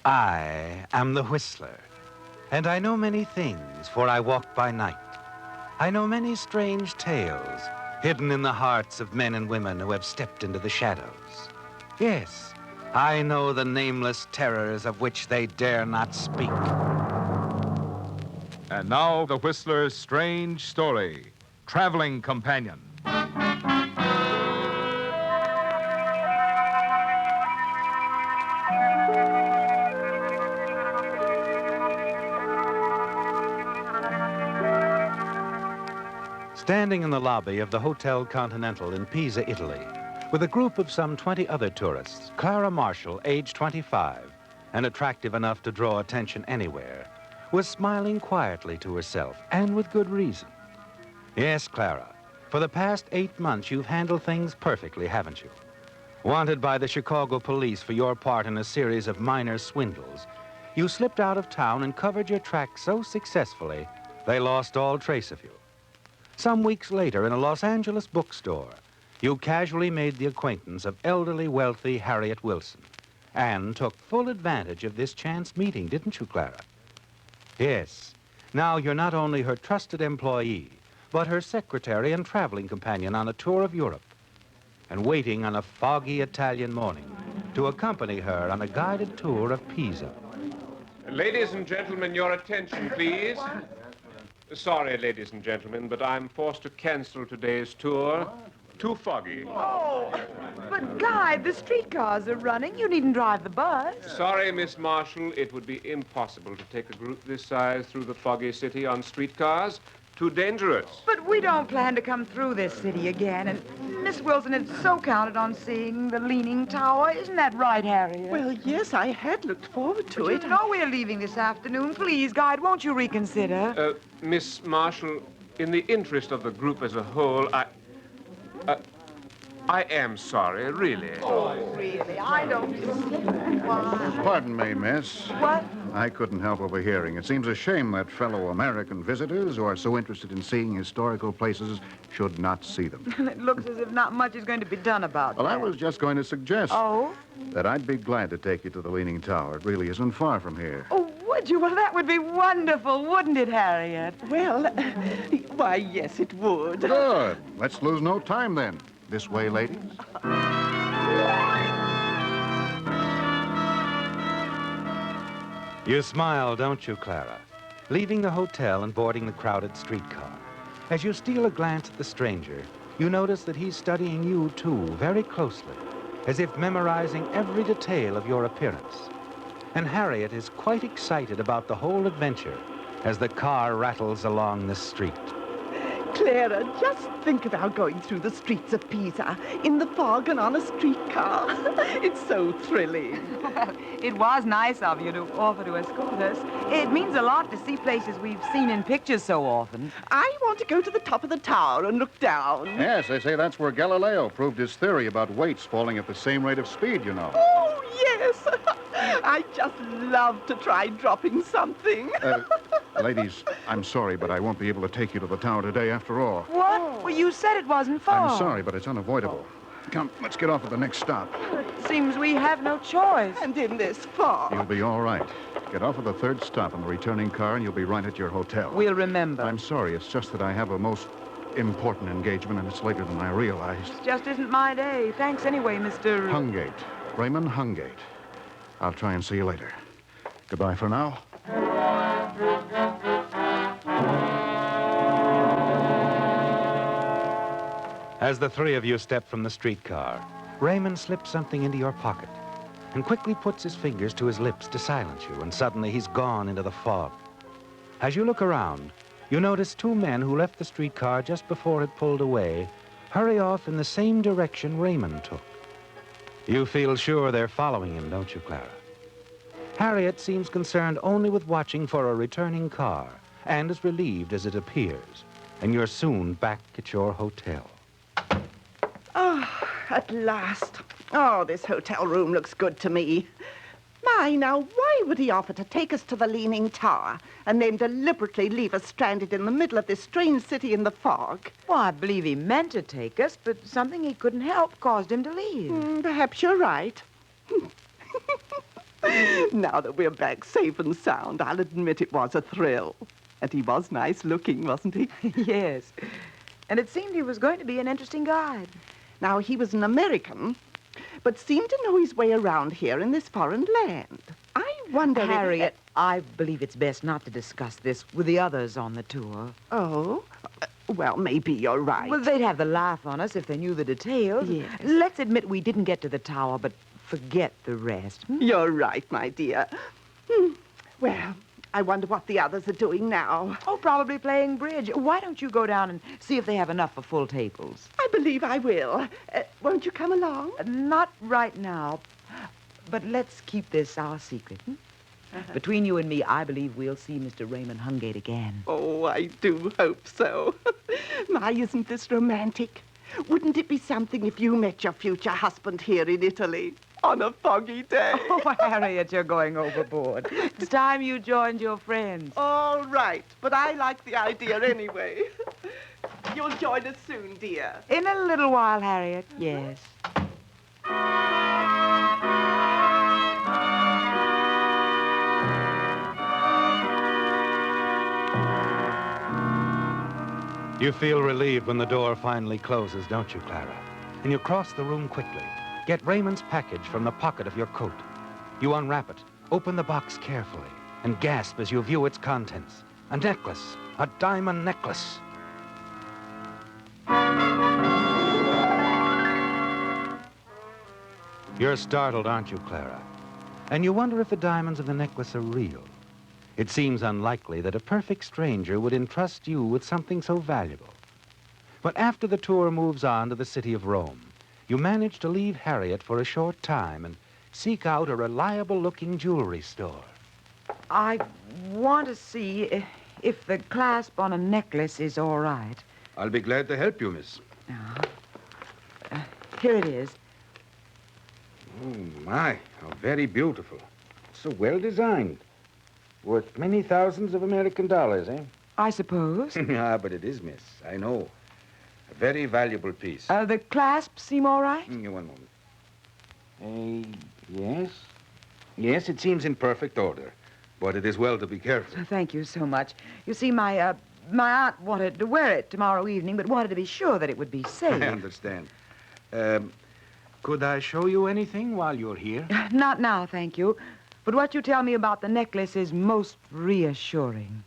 I am the Whistler, and I know many things, for I walk by night. I know many strange tales hidden in the hearts of men and women who have stepped into the shadows. Yes, I know the nameless terrors of which they dare not speak. And now, the Whistler's strange story, Traveling Companion. Standing in the lobby of the Hotel Continental in Pisa, Italy, with a group of some 20 other tourists, Clara Marshall, age 25, and attractive enough to draw attention anywhere, was smiling quietly to herself, and with good reason. Yes, Clara, for the past 8 months you've handled things perfectly, haven't you? Wanted by the Chicago police for your part in a series of minor swindles, you slipped out of town and covered your tracks so successfully, they lost all trace of you. Some weeks later, in a Los Angeles bookstore, you casually made the acquaintance of elderly, wealthy Harriet Wilson, and took full advantage of this chance meeting, didn't you, Clara? Yes. Now you're not only her trusted employee, but her secretary and traveling companion on a tour of Europe, and waiting on a foggy Italian morning to accompany her on a guided tour of Pisa. Ladies and gentlemen, your attention, please. Sorry, ladies and gentlemen, but I'm forced to cancel today's tour. Too foggy. Oh, but Guy, the streetcars are running. You needn't drive the bus. Sorry, Miss Marshall, it would be impossible to take a group this size through the foggy city on streetcars. Too dangerous. But we don't plan to come through this city again, and Miss Wilson had so counted on seeing the Leaning Tower. Isn't that right, Harriet? Well, yes, I had looked forward to it. You know we're leaving this afternoon. Please, Guide, won't you reconsider? Miss Marshall, in the interest of the group as a whole, I am sorry, really. Oh, really? I don't... Why? Pardon me, miss. What? I couldn't help overhearing. It seems a shame that fellow American visitors who are so interested in seeing historical places should not see them. It looks as if not much is going to be done about Well, that. I was just going to suggest Oh? that I'd be glad to take you to the Leaning Tower. It really isn't far from here. Oh, would you? Well, that would be wonderful, wouldn't it, Harriet? Well, why, yes, it would. Good. Let's lose no time then. This way, ladies. You smile, don't you, Clara? Leaving the hotel and boarding the crowded streetcar. As you steal a glance at the stranger, you notice that he's studying you, too, very closely, as if memorizing every detail of your appearance. And Harriet is quite excited about the whole adventure as the car rattles along the street. Clara, just think about going through the streets of Pisa in the fog and on a streetcar. It's so thrilling. Well, it was nice of you to offer to escort us. It means a lot to see places we've seen in pictures so often. I want to go to the top of the tower and look down. Yes, they say that's where Galileo proved his theory about weights falling at the same rate of speed, you know. Oh, yes. I just love to try dropping something. Ladies, I'm sorry, but I won't be able to take you to the tower today after all. What? Well, you said it wasn't far. I'm sorry, but it's unavoidable. Come, let's get off at the next stop. It seems we have no choice. And in this fog. You'll be all right. Get off at the third stop in the returning car, and you'll be right at your hotel. We'll remember. I'm sorry. It's just that I have a most important engagement, and it's later than I realized. It just isn't my day. Thanks anyway, Mr. Hungate. Raymond Hungate. I'll try and see you later. Goodbye for now. As the three of you step from the streetcar, Raymond slips something into your pocket and quickly puts his fingers to his lips to silence you, and suddenly he's gone into the fog. As you look around, you notice two men who left the streetcar just before it pulled away hurry off in the same direction Raymond took. You feel sure they're following him, don't you, Clara? Harriet seems concerned only with watching for a returning car and is relieved as it appears, and you're soon back at your hotel. Oh, at last. Oh, this hotel room looks good to me. My, now, why would he offer to take us to the Leaning Tower and then deliberately leave us stranded in the middle of this strange city in the fog? Well, I believe he meant to take us, but something he couldn't help caused him to leave. Perhaps you're right. Now that we're back safe and sound, I'll admit it was a thrill. And he was nice looking, wasn't he? Yes. And it seemed he was going to be an interesting guide. Now, he was an American, but seemed to know his way around here in this foreign land. I wonder if... Harriet, I believe it's best not to discuss this with the others on the tour. Oh? Well, maybe you're right. Well, they'd have the laugh on us if they knew the details. Yes. Let's admit we didn't get to the tower, but forget the rest. You're right, my dear. Well, I wonder what the others are doing now. Oh, probably playing bridge. Why don't you go down and see if they have enough for full tables? I believe I will. Won't you come along? Not right now, but let's keep this our secret. Between you and me, I believe we'll see Mr. Raymond Hungate again. Oh, I do hope so. My, isn't this romantic? Wouldn't it be something if you met your future husband here in Italy on a foggy day? Oh, Harriet, you're going overboard. It's time you joined your friends. All right, but I like the idea anyway. You'll join us soon, dear. In a little while, Harriet, yes. You feel relieved when the door finally closes, don't you, Clara? And you cross the room quickly. Get Raymond's package from the pocket of your coat. You unwrap it, open the box carefully, and gasp as you view its contents. A necklace, a diamond necklace. You're startled, aren't you, Clara? And you wonder if the diamonds of the necklace are real. It seems unlikely that a perfect stranger would entrust you with something so valuable. But after the tour moves on to the city of Rome, you manage to leave Harriet for a short time and seek out a reliable-looking jewelry store. I want to see if the clasp on a necklace is all right. I'll be glad to help you, miss. Here it is. Oh, my, how very beautiful. So well designed. Worth many thousands of American dollars, eh? I suppose. Ah, but it is, miss. I know. A very valuable piece. The clasps seem all right? One moment. Yes. Yes, it seems in perfect order. But it is well to be careful. Thank you so much. You see, my aunt wanted to wear it tomorrow evening, but wanted to be sure that it would be safe. I understand. Could I show you anything while you're here? Not now, thank you. But what you tell me about the necklace is most reassuring.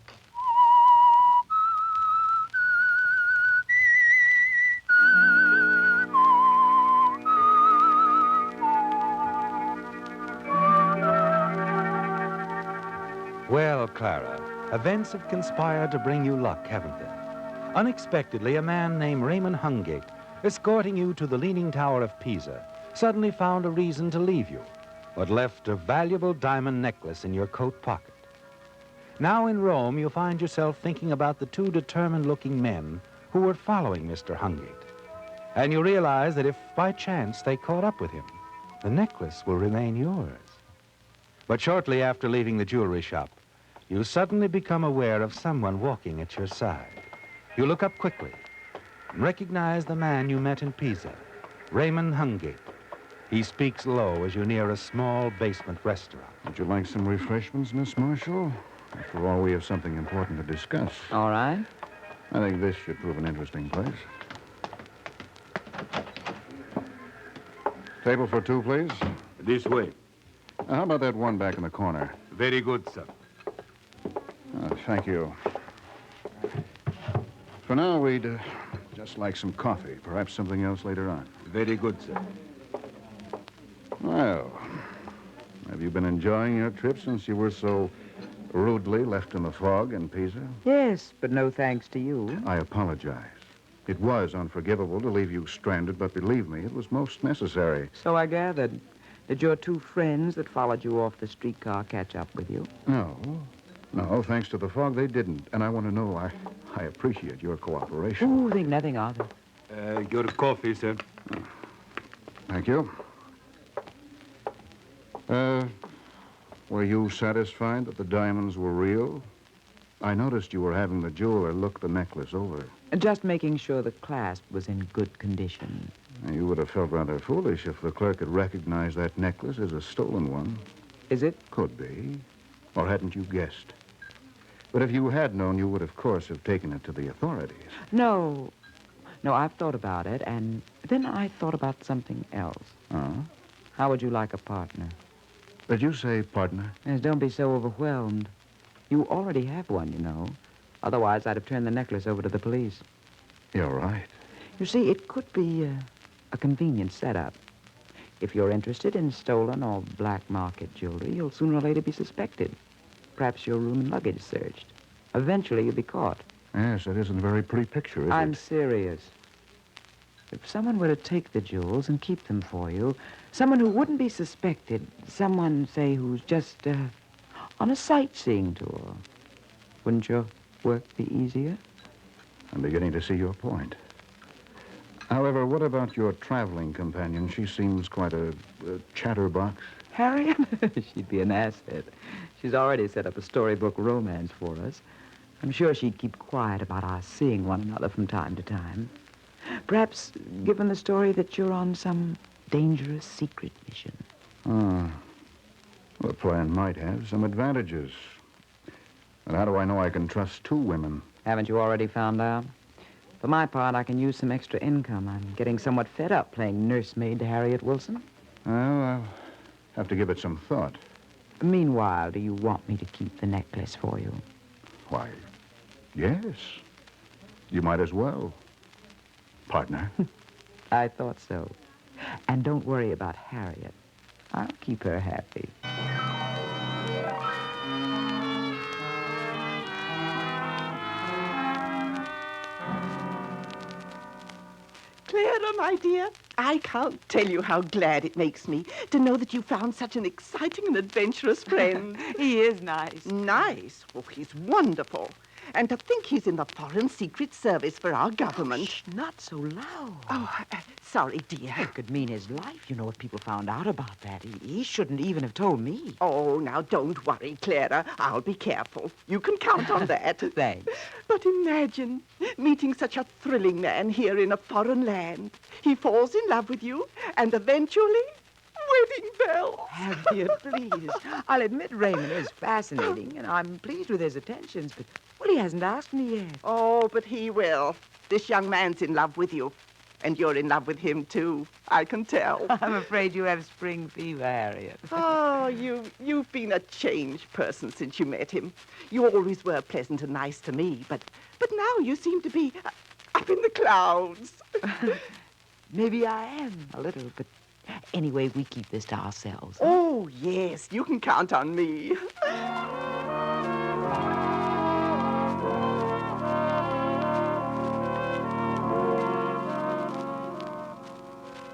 Well, Clara, events have conspired to bring you luck, haven't they? Unexpectedly, a man named Raymond Hungate, escorting you to the Leaning Tower of Pisa, suddenly found a reason to leave you, but left a valuable diamond necklace in your coat pocket. Now in Rome, you find yourself thinking about the two determined-looking men who were following Mr. Hungate. And you realize that if by chance they caught up with him, the necklace will remain yours. But shortly after leaving the jewelry shop, you suddenly become aware of someone walking at your side. You look up quickly and recognize the man you met in Pisa, Raymond Hungate. He speaks low as you near a small basement restaurant. Would you like some refreshments, Miss Marshall? After all, we have something important to discuss. All right. I think this should prove an interesting place. Table for two, please. This way. How about that one back in the corner? Very good, sir. Thank you. For now, we'd just like some coffee. Perhaps something else later on. Very good, sir. Well, have you been enjoying your trip since you were so rudely left in the fog in Pisa? Yes, but no thanks to you. I apologize. It was unforgivable to leave you stranded, but believe me, it was most necessary. So I gathered. Did your two friends that followed you off the streetcar catch up with you? No, thanks to the fog, they didn't. And I want to know, I appreciate your cooperation. Oh, think nothing of it. Your coffee, sir. Thank you. Were you satisfied that the diamonds were real? I noticed you were having the jeweler look the necklace over. Just making sure the clasp was in good condition. You would have felt rather foolish if the clerk had recognized that necklace as a stolen one. Is it? Could be. Or hadn't you guessed? But if you had known, you would, of course, have taken it to the authorities. No. No, I've thought about it, and then I thought about something else. Huh? How would you like a partner? Did you say partner? Yes, don't be so overwhelmed. You already have one, you know. Otherwise, I'd have turned the necklace over to the police. You're right. You see, it could be a convenient setup. If you're interested in stolen or black market jewelry, you'll sooner or later be suspected. Perhaps your room and luggage searched. Eventually, you'll be caught. Yes, that isn't a very pretty picture, is I'm it? serious. If someone were to take the jewels and keep them for you, someone who wouldn't be suspected, someone, say, who's just on a sightseeing tour, wouldn't your work be easier? I'm beginning to see your point. However, what about your traveling companion? She seems quite a chatterbox. Harriet? She'd be an asset. She's already set up a storybook romance for us. I'm sure she'd keep quiet about our seeing one another from time to time. Perhaps given the story that you're on some dangerous secret mission. Ah. Well, the plan might have some advantages. And how do I know I can trust two women? Haven't you already found out? For my part, I can use some extra income. I'm getting somewhat fed up playing nursemaid to Harriet Wilson. Well, I'll have to give it some thought. Meanwhile, do you want me to keep the necklace for you? Why, yes. You might as well. Partner. I thought so. And don't worry about Harriet. I'll keep her happy. Clara, my dear, I can't tell you how glad it makes me to know that you found such an exciting and adventurous friend. He is nice. Nice? Oh, he's wonderful. And to think he's in the Foreign Secret Service for our government. Shh, not so loud. Oh, sorry, dear. It could mean his life. You know, if people found out about that, he shouldn't even have told me. Oh, now don't worry, Clara. I'll be careful. You can count on that. Thanks. But imagine meeting such a thrilling man here in a foreign land. He falls in love with you, and eventually, wedding bells. Harriet, please. I'll admit Raymond is fascinating, and I'm pleased with his attentions, but, well, he hasn't asked me yet. Oh, but he will. This young man's in love with you. And you're in love with him, too. I can tell. I'm afraid you have spring fever, Harriet. Oh, you've been a changed person since you met him. You always were pleasant and nice to me, but now you seem to be up in the clouds. Maybe I am, a little, but anyway, we keep this to ourselves. Huh? Oh, yes, you can count on me.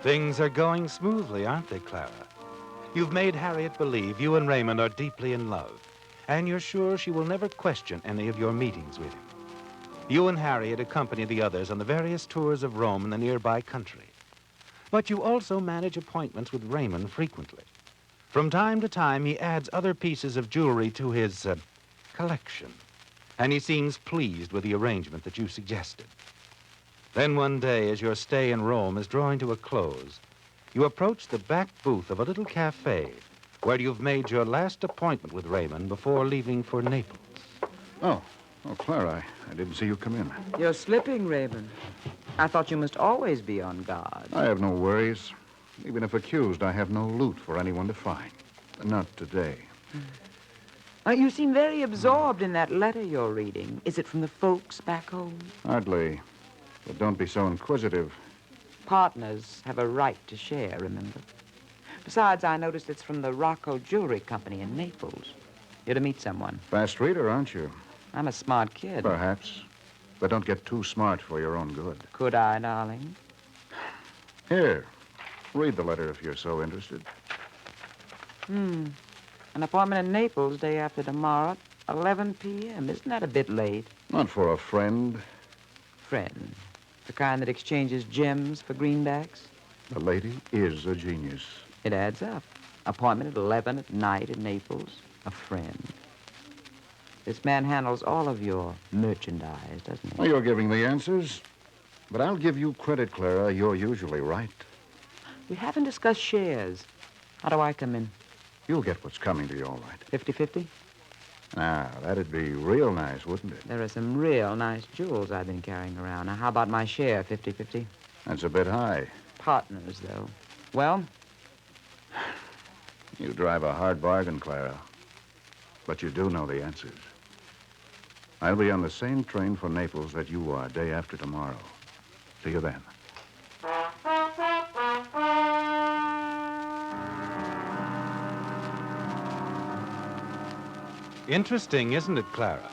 Things are going smoothly, aren't they, Clara? You've made Harriet believe you and Raymond are deeply in love, and you're sure she will never question any of your meetings with him. You and Harriet accompany the others on the various tours of Rome and the nearby country. But you also manage appointments with Raymond frequently. From time to time, he adds other pieces of jewelry to his collection, and he seems pleased with the arrangement that you suggested. Then one day, as your stay in Rome is drawing to a close, you approach the back booth of a little cafe where you've made your last appointment with Raymond before leaving for Naples. Oh, Clara, I didn't see you come in. You're slipping, Raymond. I thought you must always be on guard. I have no worries. Even if accused, I have no loot for anyone to find. Not today. You seem very absorbed in that letter you're reading. Is it from the folks back home? Hardly. But don't be so inquisitive. Partners have a right to share, remember? Besides, I noticed it's from the Rocco Jewelry Company in Naples. You're to meet someone. Fast reader, aren't you? I'm a smart kid. Perhaps. But don't get too smart for your own good. Could I, darling? Here, read the letter if you're so interested. An appointment in Naples day after tomorrow at 11 p.m. Isn't that a bit late? Not for a friend. Friend. The kind that exchanges gems for greenbacks? The lady is a genius. It adds up. Appointment at 11 at night in Naples. A friend. This man handles all of your merchandise, doesn't he? Well, you're giving the answers. But I'll give you credit, Clara. You're usually right. We haven't discussed shares. How do I come in? You'll get what's coming to you all right. 50-50? Now, that'd be real nice, wouldn't it? There are some real nice jewels I've been carrying around. Now, how about my share, 50-50? That's a bit high. Partners, though. Well? You drive a hard bargain, Clara. But you do know the answers. I'll be on the same train for Naples that you are day after tomorrow. See you then. Interesting, isn't it, Clara?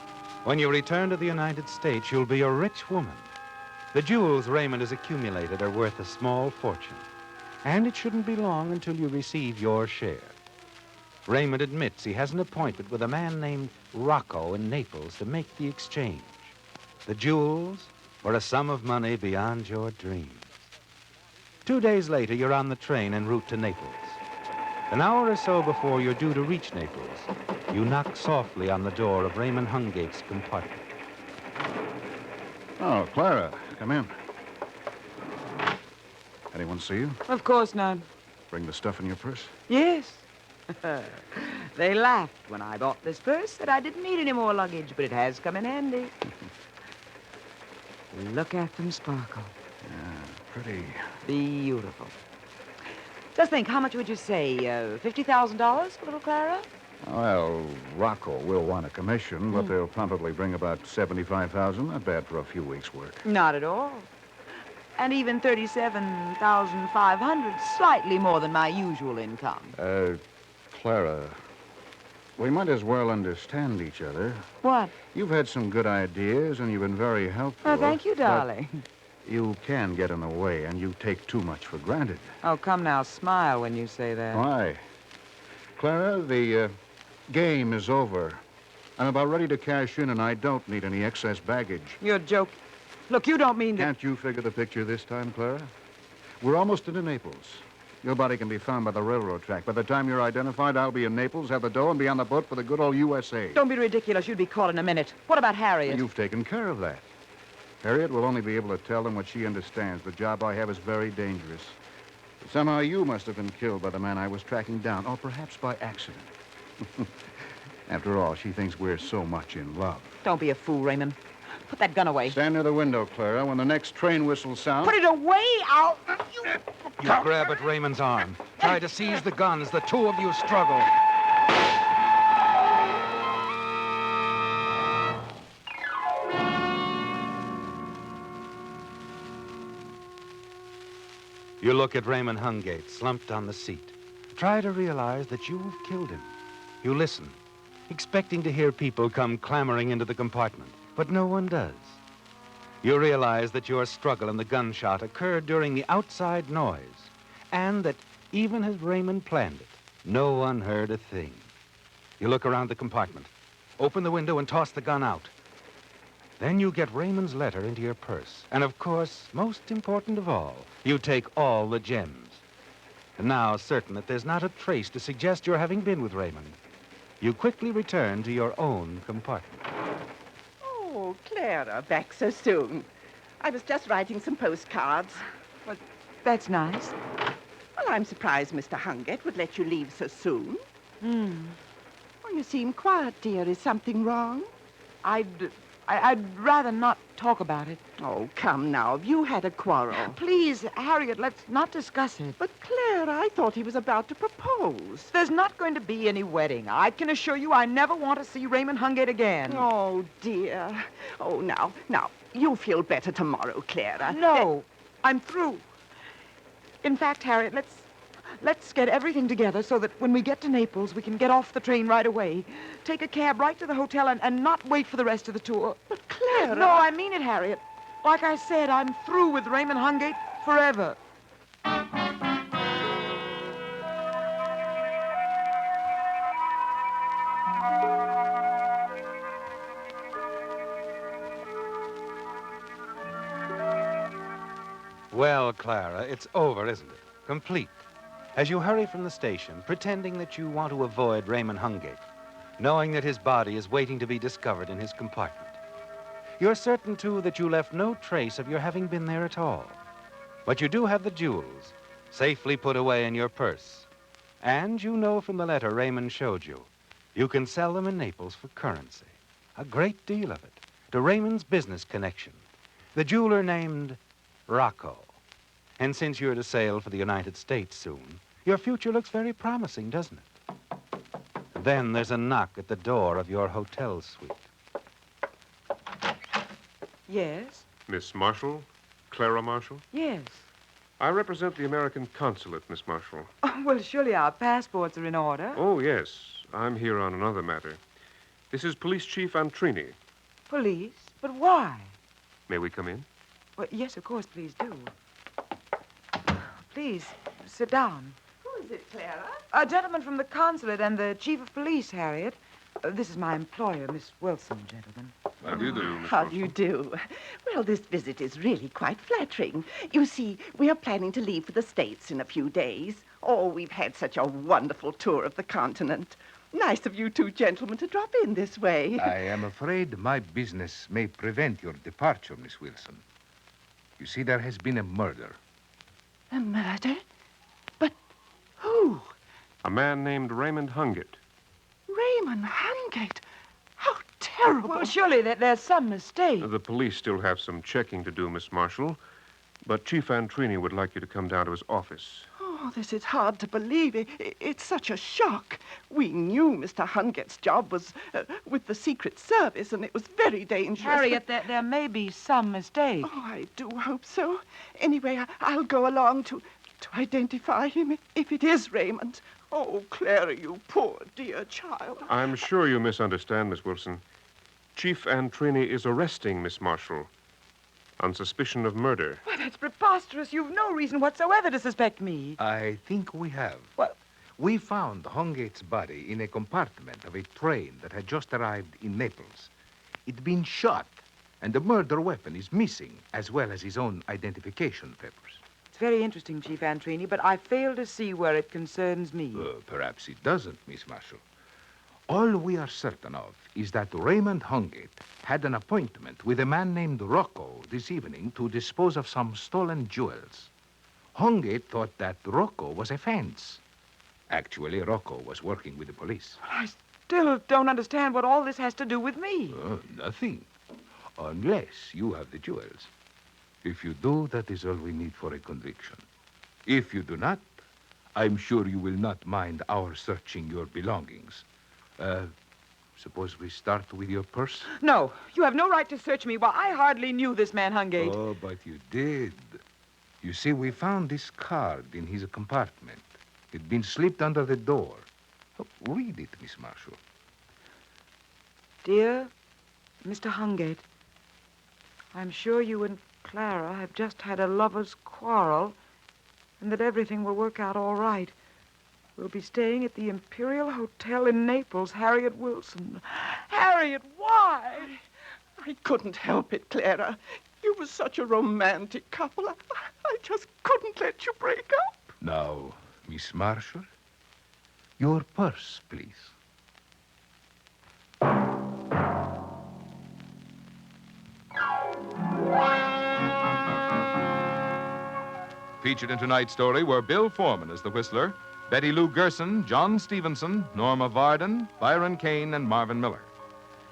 When you return to the United States, you'll be a rich woman. The jewels Raymond has accumulated are worth a small fortune. And it shouldn't be long until you receive your share. Raymond admits he has an appointment with a man named Rocco in Naples to make the exchange. The jewels for a sum of money beyond your dreams. 2 days later, you're on the train en route to Naples. An hour or so before you're due to reach Naples, you knock softly on the door of Raymond Hungate's compartment. Oh, Clara, come in. Anyone see you? Of course not. Bring the stuff in your purse? Yes. They laughed when I bought this purse, said I didn't need any more luggage, but it has come in handy. Look at them sparkle. Yeah, pretty. Beautiful. Just think, how much would you say? $50,000 for little Clara? Well, Rocco will want a commission, but they'll probably bring about $75,000. Not bad for a few weeks' work. Not at all. And even $37,500, slightly more than my usual income. Clara, we might as well understand each other. What? You've had some good ideas, and you've been very helpful. Oh, thank you, darling. You can get in the way, and you take too much for granted. Oh, come now, smile when you say that. Why? Clara, the game is over. I'm about ready to cash in, and I don't need any excess baggage. You're joking. Look, you don't mean to... Can't you figure the picture this time, Clara? We're almost into Naples. Your body can be found by the railroad track. By the time you're identified, I'll be in Naples, have the dough, and be on the boat for the good old USA. Don't be ridiculous. You'd be caught in a minute. What about Harriet? You've taken care of that. Harriet will only be able to tell them what she understands. The job I have is very dangerous. Somehow you must have been killed by the man I was tracking down, or perhaps by accident. After all, she thinks we're so much in love. Don't be a fool, Raymond. Put that gun away. Stand near the window, Clara. When the next train whistle sounds... Put it away! You grab at Raymond's arm. Try to seize the gun as the two of you struggle. You look at Raymond Hungate, slumped on the seat. Try to realize that you've killed him. You listen, expecting to hear people come clamoring into the compartment, but no one does. You realize that your struggle and the gunshot occurred during the outside noise, and that even as Raymond planned it, no one heard a thing. You look around the compartment, open the window, and toss the gun out. Then you get Raymond's letter into your purse. And of course, most important of all, you take all the gems. And now, certain that there's not a trace to suggest your having been with Raymond, you quickly return to your own compartment. Oh, Clara, back so soon. I was just writing some postcards. Well, that's nice. Well, I'm surprised Mr. Hungate would let you leave so soon. Oh, you seem quiet, dear. Is something wrong? I'd rather not talk about it. Oh, come now. Have you had a quarrel? Please, Harriet, let's not discuss it. But, Clara, I thought he was about to propose. There's not going to be any wedding. I can assure you I never want to see Raymond Hungate again. Oh, dear. Oh, now, you'll feel better tomorrow, Clara. No, I'm through. In fact, Harriet, let's get everything together so that when we get to Naples, we can get off the train right away, take a cab right to the hotel, and not wait for the rest of the tour. But, Clara... No, I mean it, Harriet. Like I said, I'm through with Raymond Hungate forever. Well, Clara, it's over, isn't it? Complete. As you hurry from the station, pretending that you want to avoid Raymond Hungate, knowing that his body is waiting to be discovered in his compartment. You're certain, too, that you left no trace of your having been there at all. But you do have the jewels safely put away in your purse. And you know from the letter Raymond showed you, you can sell them in Naples for currency. A great deal of it. To Raymond's business connection, the jeweler named Rocco. And since you're to sail for the United States soon, your future looks very promising, doesn't it? Then there's a knock at the door of your hotel suite. Yes? Miss Marshall? Clara Marshall? Yes. I represent the American consulate, Miss Marshall. Oh, well, surely our passports are in order. Oh, yes. I'm here on another matter. This is Police Chief Antrini. Police? But why? May we come in? Well, yes, of course, please do. Please, sit down. Who is it, Clara? A gentleman from the consulate and the chief of police, Harriet. This is my employer, Miss Wilson, gentlemen. How do you do, Miss How Marshall? do you do? Well, this visit is really quite flattering. You see, we are planning to leave for the States in a few days. Oh, we've had such a wonderful tour of the continent. Nice of you two gentlemen to drop in this way. I am afraid my business may prevent your departure, Miss Wilson. You see, there has been a murder. A murder? But who? A man named Raymond Hungate. Raymond Hungate. How terrible. Well, surely there's some mistake. The police still have some checking to do, Miss Marshall. But Chief Antrini would like you to come down to his office. Oh, this is hard to believe. It's such a shock. We knew Mr. Hungate's job was with the Secret Service, and it was very dangerous. Harriet, there may be some mistake. Oh, I do hope so. Anyway, I'll go along to identify him if it is Raymond. Oh, Clara, you poor dear child. I'm sure you misunderstand, Miss Wilson. Chief Antrini is arresting Miss Marshall on suspicion of murder. Why, that's preposterous. You've no reason whatsoever to suspect me. I think we have. What? We found Hungate's body in a compartment of a train that had just arrived in Naples. It'd been shot, and the murder weapon is missing, as well as his own identification papers. It's very interesting, Chief Antrini, but I fail to see where it concerns me. Perhaps it doesn't, Miss Marshall. All we are certain of is that Raymond Hungate had an appointment with a man named Rocco this evening to dispose of some stolen jewels. Hungate thought that Rocco was a fence. Actually, Rocco was working with the police. I still don't understand what all this has to do with me. Nothing. Unless you have the jewels. If you do, that is all we need for a conviction. If you do not, I'm sure you will not mind our searching your belongings. Suppose we start with your purse? No, you have no right to search me. Well, I hardly knew this man Hungate. Oh, but you did. You see, we found this card in his compartment. It'd been slipped under the door. Oh, read it, Miss Marshall. Dear Mr. Hungate, I'm sure you and Clara have just had a lover's quarrel and that everything will work out all right. We'll be staying at the Imperial Hotel in Naples, Harriet Wilson. Harriet, why? I couldn't help it, Clara. You were such a romantic couple. I just couldn't let you break up. Now, Miss Marshall, your purse, please. Featured in tonight's story were Bill Foreman as the Whistler, Betty Lou Gerson, John Stevenson, Norma Varden, Byron Kane, and Marvin Miller.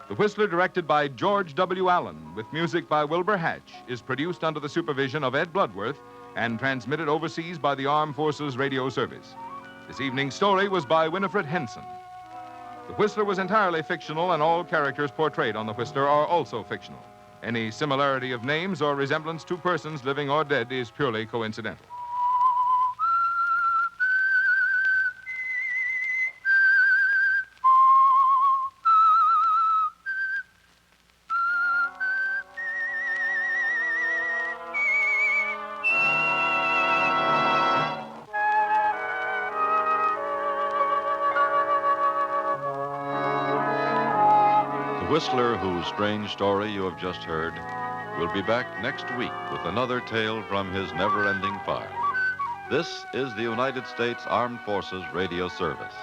The Whistler, directed by George W. Allen, with music by Wilbur Hatch, is produced under the supervision of Ed Bloodworth and transmitted overseas by the Armed Forces Radio Service. This evening's story was by Winifred Henson. The Whistler was entirely fictional, and all characters portrayed on The Whistler are also fictional. Any similarity of names or resemblance to persons living or dead is purely coincidental. The Whistler, whose strange story you have just heard, will be back next week with another tale from his never-ending fire. This is the United States Armed Forces Radio Service.